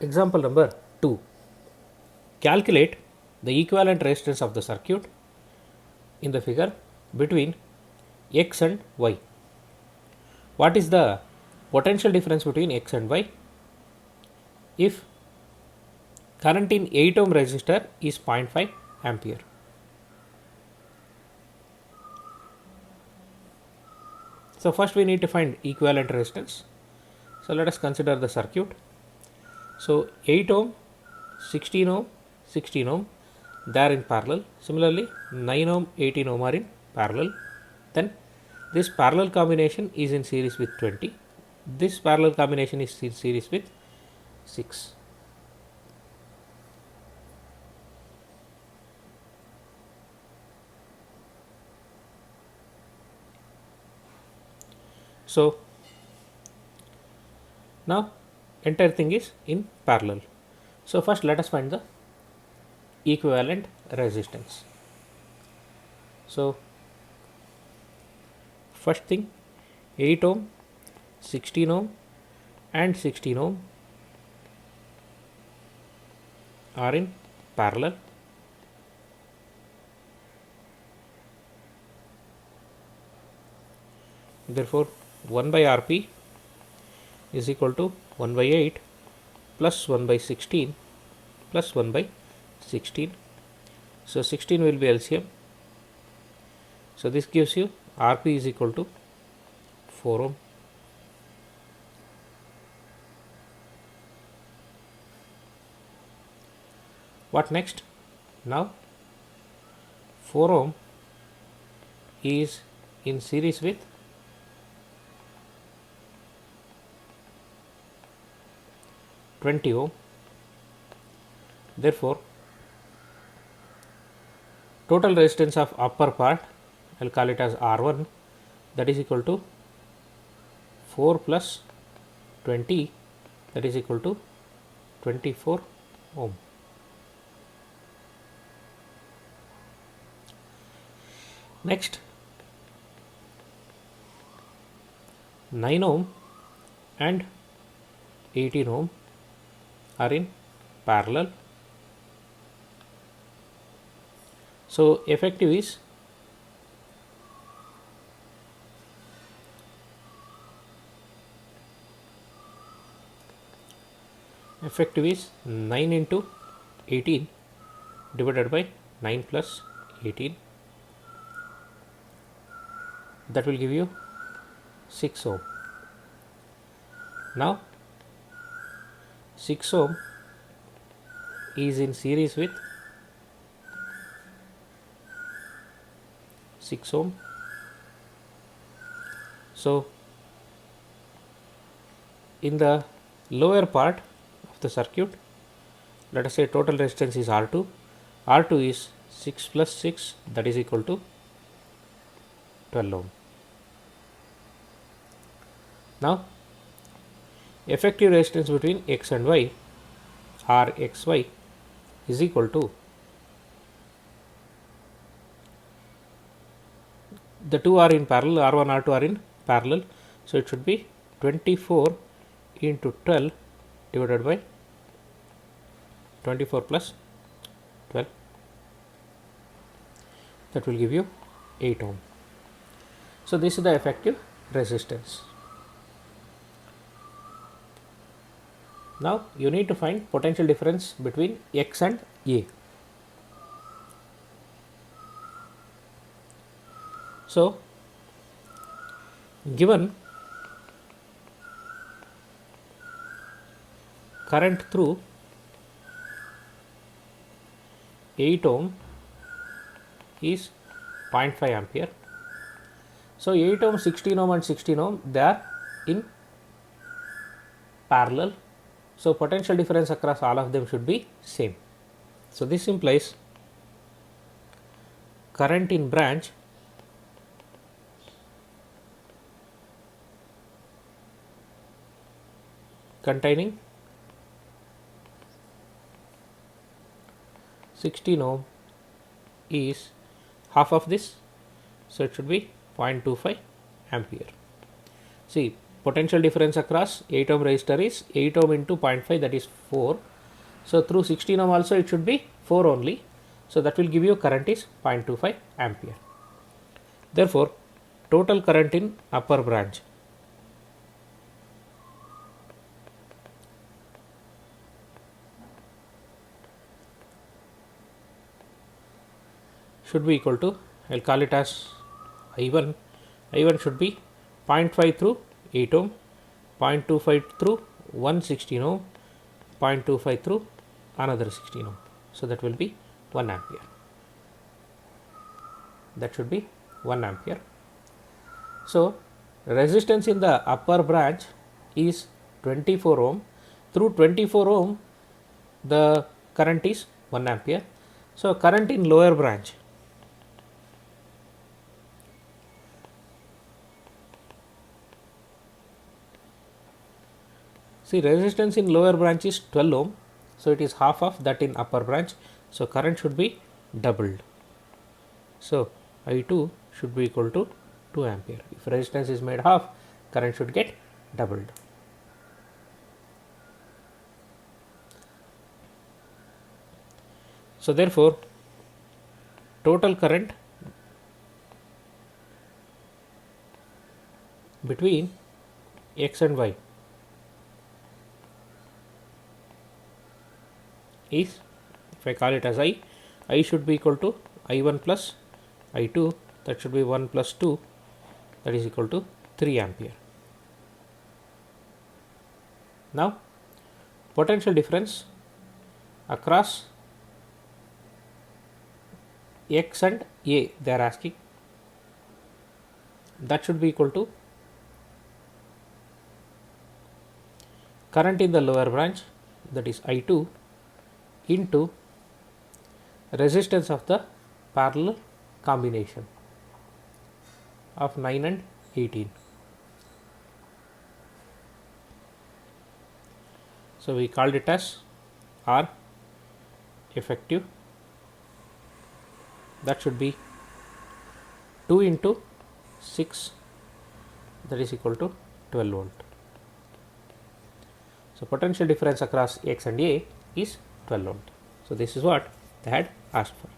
Example number 2. Calculate the equivalent resistance of the circuit in the figure between X and Y. What is the potential difference between X and Y if current in 8 ohm resistor is 0.5 ampere? So first we need to find equivalent resistance. So let us consider the circuit. So 8 ohm, 16 ohm, 16 ohm, they are in parallel. Similarly 9 ohm, 18 ohm are in parallel. Then this parallel combination is in series with 20. This parallel combination is in series with 6. So now entire thing is in parallel. So first let us find the equivalent resistance. So first thing, 8 ohm, 16 ohm and 16 ohm are in parallel. Therefore 1 by Rp is equal to 1 by 8 plus 1 by 16 plus 1 by 16. So 16 will be LCM. So this gives you Rp is equal to 4 ohm. What next? Now 4 ohm is in series with 20 ohm. Therefore total resistance of upper part, I will call it as R1, that is equal to 4 plus 20, that is equal to 24 ohm. Next 9 ohm and 18 ohm are in parallel. So effective is effective is 9 into 18 divided by 9 plus 18, that will give you 6 ohm. Now 6 ohm is in series with 6 ohm. So in the lower part of the circuit, let us say total resistance is R2. R2 is 6 plus 6, that is equal to 12 ohm. Now effective resistance between X and Y, RXY, is equal to, the two are in parallel, R1 R2 are in parallel, so it should be 24 into 12 divided by 24 plus 12, that will give you 8 ohm. So this is the effective resistance. Now you need to find potential difference between X and A. So given current through 8 ohm is 0.5 ampere. So 8 ohm, 16 ohm and 16 ohm, they are in parallel. So potential difference across all of them should be same. So this implies current in branch containing 16 ohm is half of this, so it should be 0.25 ampere. See, potential difference across 8 ohm resistor is 8 ohm into 0.5, that is 4. So through 16 ohm also it should be 4 only. So that will give you current is 0.25 ampere. Therefore, total current in upper branch should be equal to, I will call it as I1. I1 should be 0.5 through 8 ohm, 0.25 through 116 ohm, 0.25 through another 16 ohm. So that will be 1 ampere. That should be 1 ampere. So resistance in the upper branch is 24 ohm. Through 24 ohm the current is 1 ampere. So current in lower branch, see, resistance in lower branch is 12 ohm. So it is half of that in upper branch. So current should be doubled. So I2 should be equal to 2 ampere. If resistance is made half, current should get doubled. So therefore, total current between X and Y is, if I call it as I should be equal to I1 plus I2, that should be 1 plus 2, that is equal to 3 ampere. Now potential difference across X and A they are asking, that should be equal to current in the lower branch, that is I2, into resistance of the parallel combination of 9 and 18. So we called it as R effective, that should be 2 into 6, that is equal to 12 volt. So potential difference across X and A is 12 volt. So this is what they had asked for.